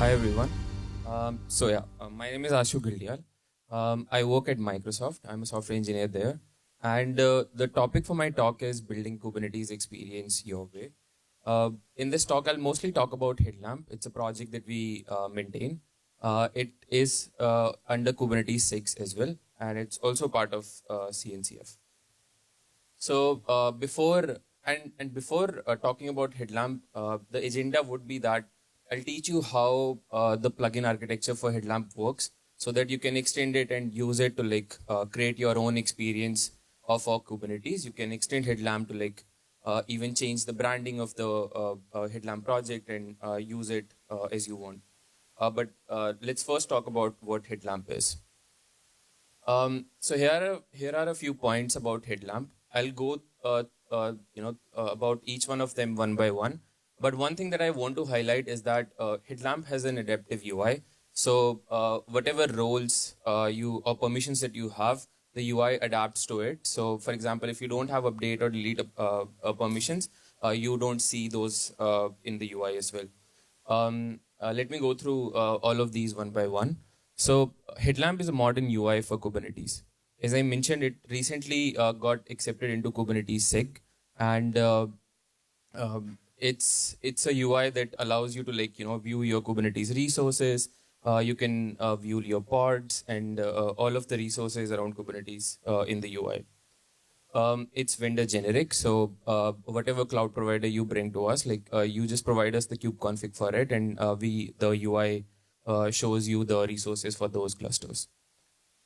Hi everyone. My name is Ashu Ghildiyal. I work at Microsoft. I'm a software engineer there. And the topic for my talk is building Kubernetes experience your way. In this talk, I'll mostly talk about Headlamp. It's a project that we maintain. It is under Kubernetes 6 as well, and it's also part of CNCF. So before talking about Headlamp, the agenda would be that I'll teach you how the plugin architecture for Headlamp works, so that you can extend it and use it to create your own experience of our Kubernetes. You can extend Headlamp to even change the branding of the Headlamp project and use it as you want. But let's first talk about what Headlamp is. So here are a few points about Headlamp. I'll go about each one of them one by one. But one thing that I want to highlight is that Headlamp has an adaptive UI. So whatever roles or permissions that you have, the UI adapts to it. So for example, if you don't have update or delete permissions, you don't see those in the UI as well. Let me go through all of these one by one. So Headlamp is a modern UI for Kubernetes. As I mentioned, it recently got accepted into Kubernetes SIG, and it's a UI that allows you to view your Kubernetes resources. You can view your pods and all of the resources around Kubernetes in the UI. It's vendor generic, so whatever cloud provider you bring to us, you just provide us the kube config for it, and the UI shows you the resources for those clusters.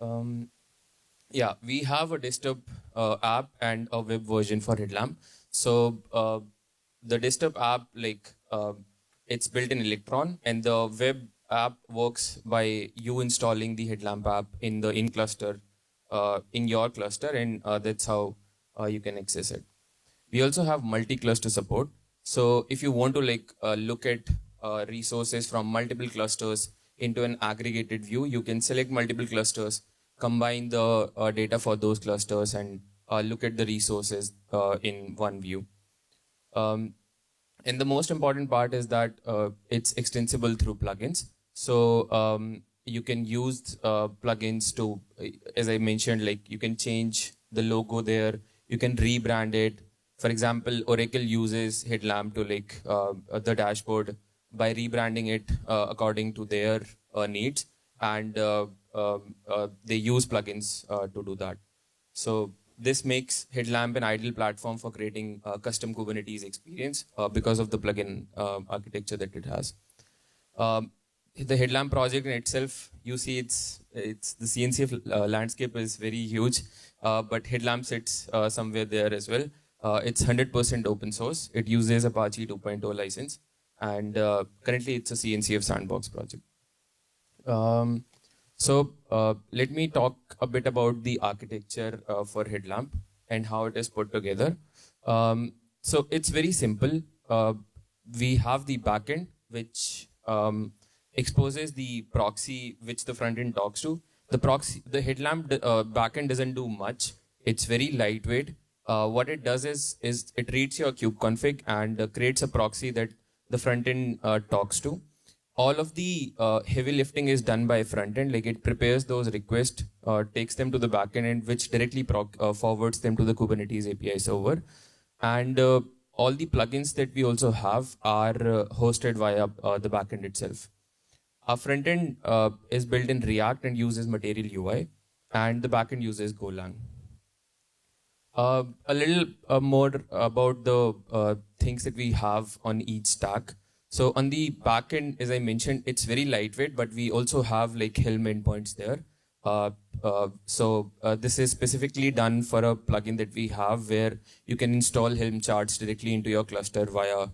We have a desktop app and a web version for Headlamp. So the desktop app, it's built in Electron, and the web app works by you installing the Headlamp app in the cluster, in your cluster, and that's how you can access it. We also have multi-cluster support. So if you want to look at resources from multiple clusters into an aggregated view, you can select multiple clusters, combine the data for those clusters, and look at the resources in one view. And the most important part is that it's extensible through plugins. So you can use plugins to, as I mentioned, you can change the logo there. You can rebrand it. For example, Oracle uses Headlamp to the dashboard by rebranding it according to their needs, and they use plugins to do that. So this makes Headlamp an ideal platform for creating a custom Kubernetes experience because of the plugin architecture that it has. The Headlamp project in itself, you see it's the CNCF landscape is very huge, but Headlamp sits somewhere there as well. It's 100% open source. It uses Apache 2.0 license, and currently it's a CNCF sandbox project. So let me talk a bit about the architecture for Headlamp and how it is put together. So it's very simple. We have the backend, which exposes the proxy which the front end talks to. The Headlamp backend doesn't do much. It's very lightweight. What it does is it reads your kube config and creates a proxy that the front end talks to. All of the heavy lifting is done by front end. It prepares those requests, takes them to the backend, and which directly forwards them to the Kubernetes API server. And all the plugins that we also have are hosted via the backend itself. Our front end is built in React and uses Material UI, and the backend uses Golang. A little more about the things that we have on each stack. So on the backend, as I mentioned, it's very lightweight, but we also have Helm endpoints there. This is specifically done for a plugin that we have where you can install Helm charts directly into your cluster via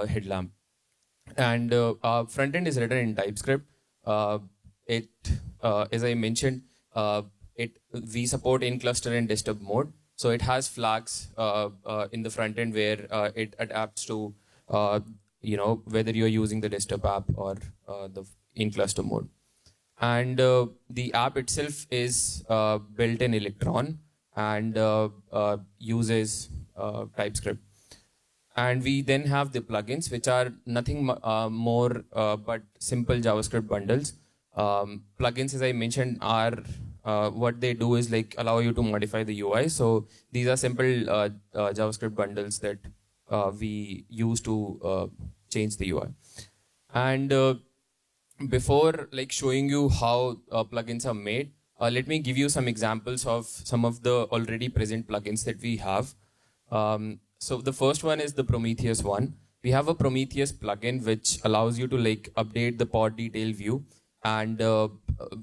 Headlamp. And our front end is written in TypeScript. As I mentioned, we support in-cluster and desktop mode. So it has flags in the front end where it adapts to whether you're using the desktop app or the in-cluster mode. And the app itself is built in Electron and uses TypeScript. And we then have the plugins, which are nothing more but simple JavaScript bundles. Plugins, as I mentioned, are what they do is like allow you to modify the UI. So these are simple JavaScript bundles that we use to change the UI. And before like showing you how plugins are made, let me give you some examples of some of the already present plugins that we have. So the first one is the Prometheus one. We have a Prometheus plugin which allows you to like update the pod detail view, and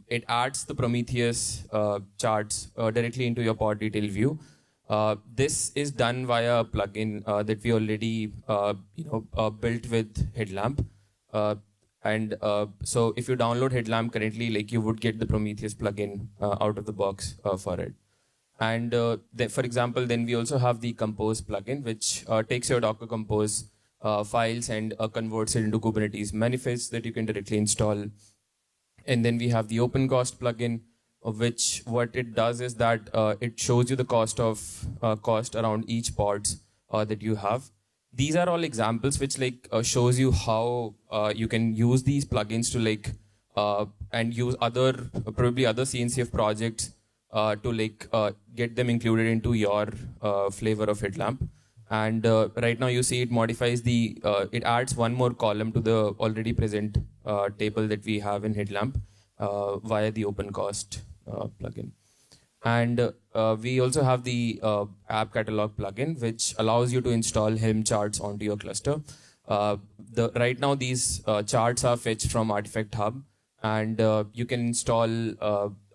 it adds the Prometheus charts directly into your pod detail view. This is done via a plugin that we already built with Headlamp. So if you download Headlamp currently, like you would get the Prometheus plugin out of the box for it. And for example, then we also have the Compose plugin, which takes your Docker Compose files and converts it into Kubernetes manifests that you can directly install. And then we have the OpenCost plugin, which what it does is that it shows you the cost around each pods that you have. These are all examples which like shows you how you can use these plugins to like and use probably other CNCF projects to like get them included into your flavor of Headlamp. And right now you see it modifies it adds one more column to the already present table that we have in Headlamp via the OpenCost plugin. And we also have the app catalog plugin, which allows you to install Helm charts onto your cluster. Right now these charts are fetched from Artifact Hub, and you can install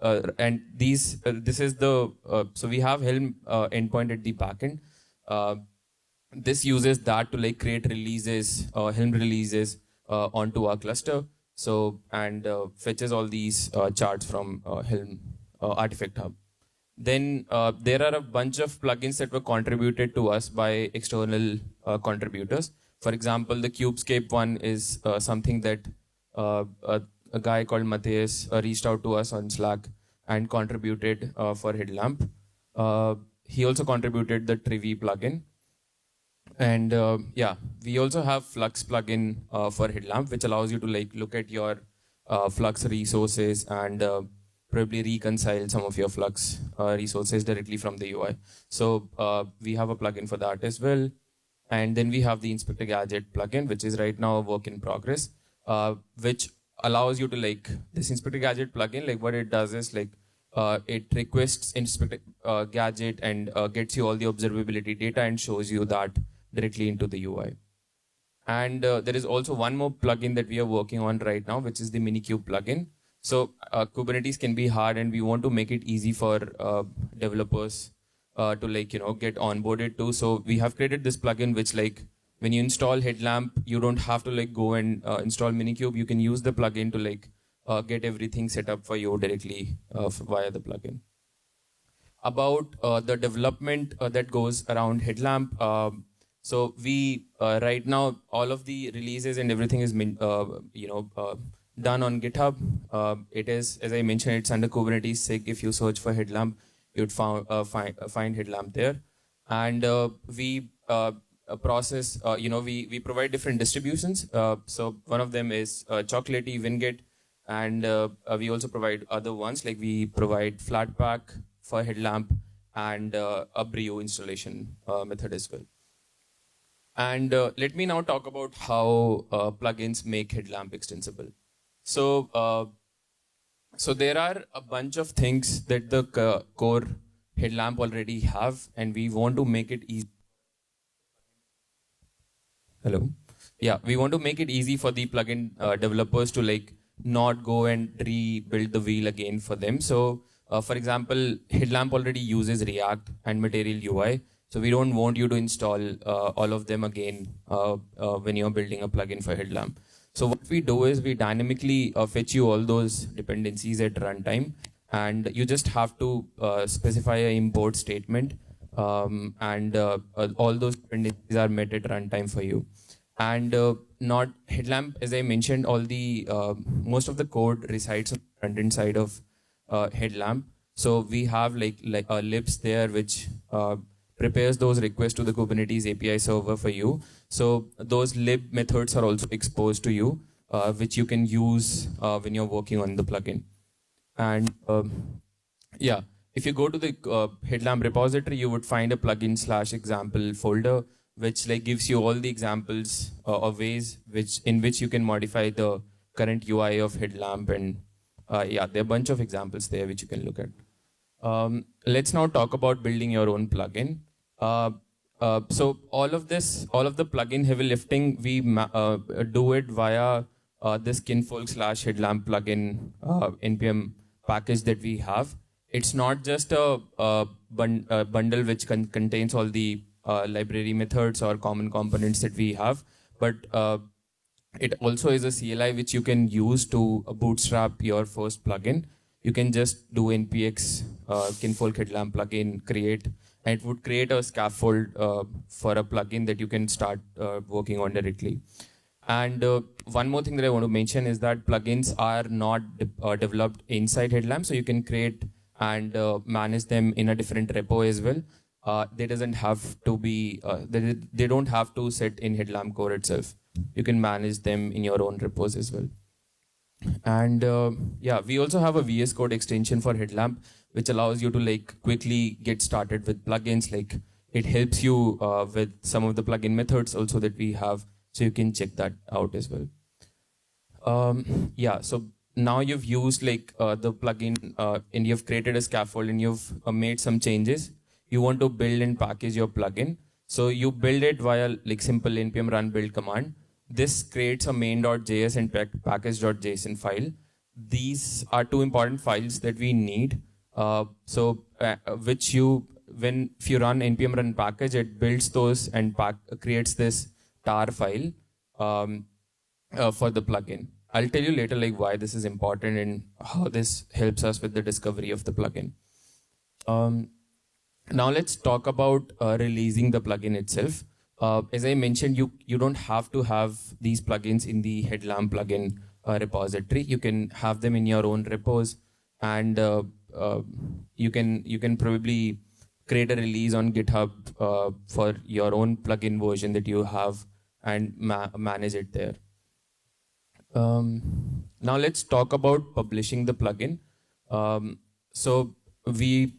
and this is the so we have Helm endpoint at the backend. This uses that to like create releases, Helm releases onto our cluster. So and fetches all these charts from Helm Artifact Hub. Then there are a bunch of plugins that were contributed to us by external contributors. For example, the Kubescape one is something that a guy called Matthias reached out to us on Slack and contributed for Headlamp. He also contributed the Trivi plugin. And yeah, we also have Flux plugin for Headlamp, which allows you to like look at your Flux resources and probably reconcile some of your Flux resources directly from the UI. So we have a plugin for that as well. And then we have the Inspector Gadget plugin, which is right now a work in progress, which allows you to like this Inspector Gadget plugin, like what it does is like it requests Inspector Gadget and gets you all the observability data and shows you that directly into the UI. And there is also one more plugin that we are working on right now, which is the Minikube plugin. So Kubernetes can be hard, and we want to make it easy for developers to like get onboarded to. So we have created this plugin which like when you install Headlamp, you don't have to like go and install Minikube. You can use the plugin to like get everything set up for you directly via the plugin. About the development that goes around Headlamp. So we right now all of the releases and everything is done on GitHub. It is, as I mentioned, it's under Kubernetes SIG. If you search for Headlamp, you'd find Headlamp there. And we process, we provide different distributions. So one of them is Chocolatey, Winget, and we also provide other ones, like we provide Flatpak for Headlamp and a Brio installation method as well. And let me now talk about how plugins make Headlamp extensible. So, so there are a bunch of things that the core Headlamp already have, and we want to make it easy. Hello. Yeah, we want to make it easy for the plugin developers to like not go and rebuild the wheel again for them. So, for example, Headlamp already uses React and Material UI. So we don't want you to install all of them again when you're building a plugin for Headlamp. So what we do is we dynamically fetch you all those dependencies at runtime, and you just have to specify an import statement, and all those dependencies are met at runtime for you. And not Headlamp, as I mentioned, all the most of the code resides on the front end side of Headlamp. So we have like libs there which prepares those requests to the Kubernetes API server for you. So those lib methods are also exposed to you, which you can use when you're working on the plugin. And yeah, if you go to the Headlamp repository, you would find a plugin/example folder, which like gives you all the examples of ways in which you can modify the current UI of Headlamp. And yeah, there are a bunch of examples there which you can look at. Let's now talk about building your own plugin. So all of the plugin heavy lifting, we do it via this Kinfolk/Headlamp plugin npm package that we have. It's not just a bundle which contains all the library methods or common components that we have, but it also is a CLI which you can use to bootstrap your first plugin. You can just do npx Kinfolk Headlamp plugin create, and it would create a scaffold for a plugin that you can start working on directly. And one more thing that I want to mention is that plugins are not developed inside Headlamp, so you can create and manage them in a different repo as well. They doesn't have to be, they don't have to sit in Headlamp core itself. You can manage them in your own repos as well. And yeah, we also have a VS Code extension for Headlamp, which allows you to like quickly get started with plugins. Like it helps you with some of the plugin methods also that we have, so you can check that out as well. Yeah, so now you've used like the plugin and you've created a scaffold and you've made some changes. You want to build and package your plugin. So you build it via like simple npm run build command. This creates a main.js and package.json file. These are two important files that we need. If you run npm run package, it builds those and creates this tar file for the plugin. I'll tell you later like why this is important and how this helps us with the discovery of the plugin. Now let's talk about releasing the plugin itself. As I mentioned, you don't have to have these plugins in the Headlamp plugin repository. You can have them in your own repos, and you can probably create a release on GitHub for your own plugin version that you have and manage it there. Now let's talk about publishing the plugin. So we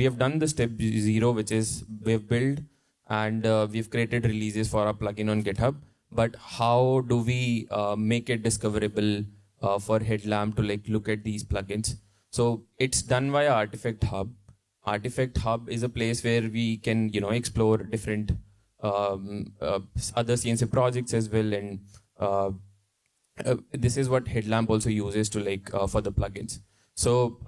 have done the step 0, which is we've built and we've created releases for our plugin on GitHub. But how do we make it discoverable for Headlamp to like look at these plugins? So it's done via Artifact Hub. Artifact Hub is a place where we can explore different other CNCF projects as well, and this is what Headlamp also uses to like for the plugins. So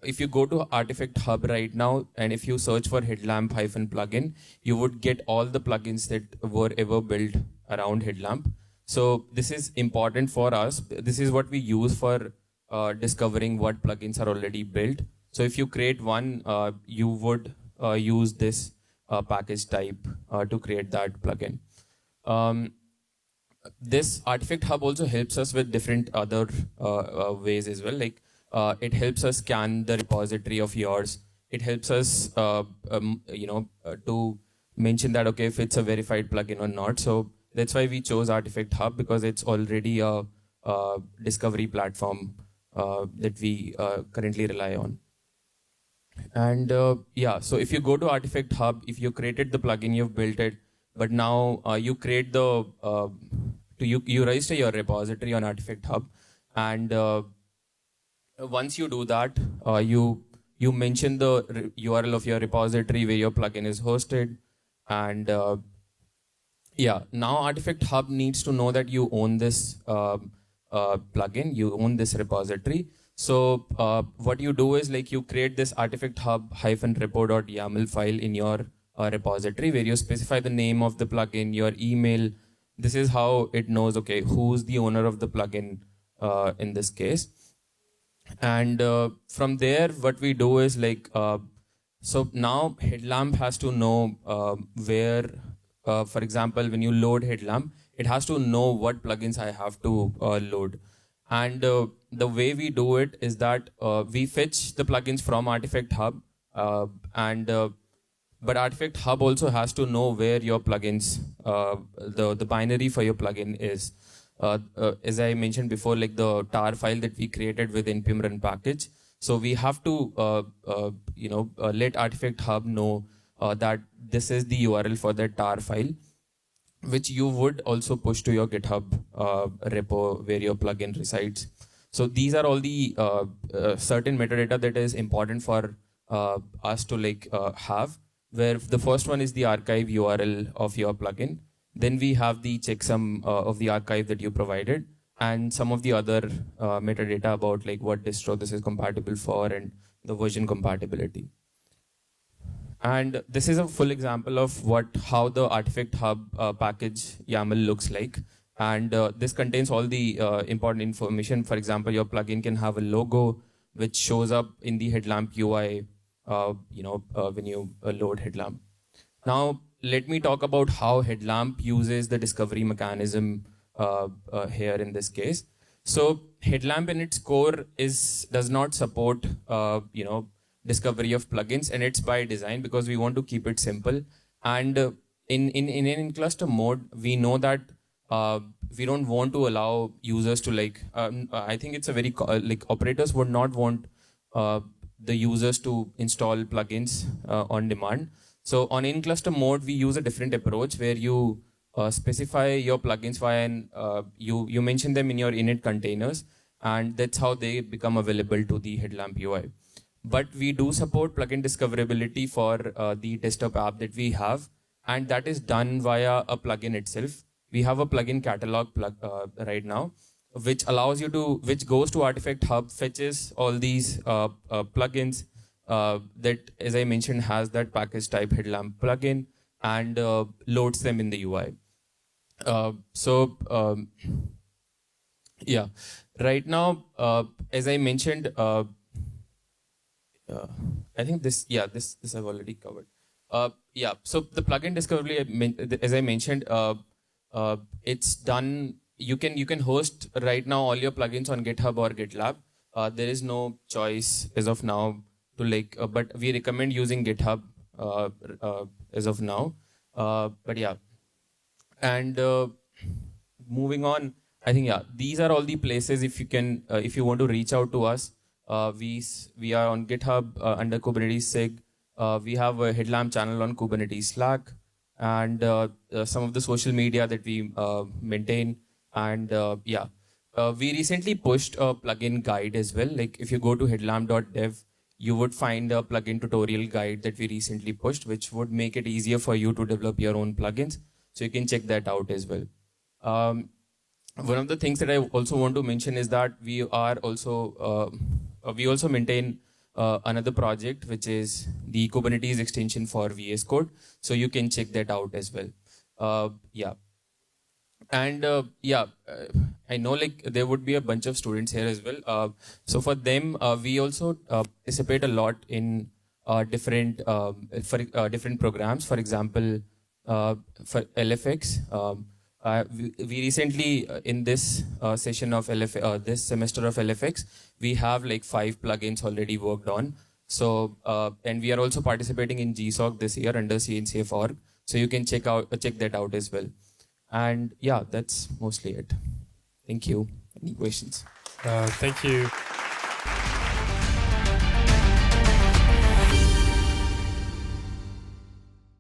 if you go to Artifact Hub right now, and if you search for Headlamp-plugin, you would get all the plugins that were ever built around Headlamp. So this is important for us. This is what we use for discovering what plugins are already built. So if you create one, you would use this package type to create that plugin. This Artifact Hub also helps us with different other ways as well. Like it helps us scan the repository of yours. It helps us, to mention that, okay, if it's a verified plugin or not. So that's why we chose Artifact Hub, because it's already a discovery platform that we currently rely on. And yeah, so if you go to Artifact Hub, if you created the plugin, you've built it, but now you create the, you register your repository on Artifact Hub, and once you do that, you mention the URL of your repository where your plugin is hosted, and yeah, now Artifact Hub needs to know that you own this plugin, you own this repository. So what you do is like you create this Artifact Hub -repo.yaml file in your repository where you specify the name of the plugin, your email. This is how it knows, okay, who's the owner of the plugin in this case. And from there, what we do is like, so now Headlamp has to know where, for example, when you load Headlamp, it has to know what plugins I have to load. And the way we do it is that we fetch the plugins from Artifact Hub, and but Artifact Hub also has to know where your plugins, the binary for your plugin is. As I mentioned before, like the tar file that we created with npm run package. So we have to, let Artifact Hub know that this is the URL for that tar file, which you would also push to your GitHub repo where your plugin resides. So these are all the certain metadata that is important for us to have, where the first one is the archive URL of your plugin. Then we have the checksum of the archive that you provided, and some of the other metadata about like what distro this is compatible for and the version compatibility. And this is a full example of how the Artifact Hub package YAML looks like. And this contains all the important information. For example, your plugin can have a logo which shows up in the Headlamp UI when you load Headlamp. Now, let me talk about how Headlamp uses the discovery mechanism here in this case. So Headlamp in its core does not support discovery of plugins, and it's by design because we want to keep it simple. And in cluster mode, we know that we don't want to allow users to I think it's a very operators would not want the users to install plugins on demand. So on in-cluster mode, we use a different approach where you specify your plugins via you mention them in your init containers, and that's how they become available to the Headlamp UI. But we do support plugin discoverability for the desktop app that we have, and that is done via a plugin itself. We have a plugin catalog right now, which goes to Artifact Hub, fetches all these plugins that, as I mentioned, has that package type Headlamp plugin, and loads them in the UI. Right now, as I mentioned, I think this I've already covered. So the plugin discovery, as I mentioned, it's done. You can host right now all your plugins on GitHub or GitLab. There is no choice as of now to but we recommend using GitHub as of now. And moving on, I think these are all the places if you want to reach out to us. We are on GitHub under Kubernetes SIG. We have a Headlamp channel on Kubernetes Slack, and some of the social media that we maintain. And we recently pushed a plugin guide as well. Like if you go to headlamp.dev, you would find a plugin tutorial guide that we recently pushed, which would make it easier for you to develop your own plugins. So you can check that out as well. One of the things that I also want to mention is that we also maintain another project, which is the Kubernetes extension for VS Code. So you can check that out as well. I know there would be a bunch of students here as well. So for them, we also participate a lot in different programs. For example, for LFX, we recently in this session of this semester of LFX, we have 5 plugins already worked on. So and we are also participating in GSOC this year under CNCF org. So you can check that out as well. And that's mostly it. Thank you. Any questions? Thank you.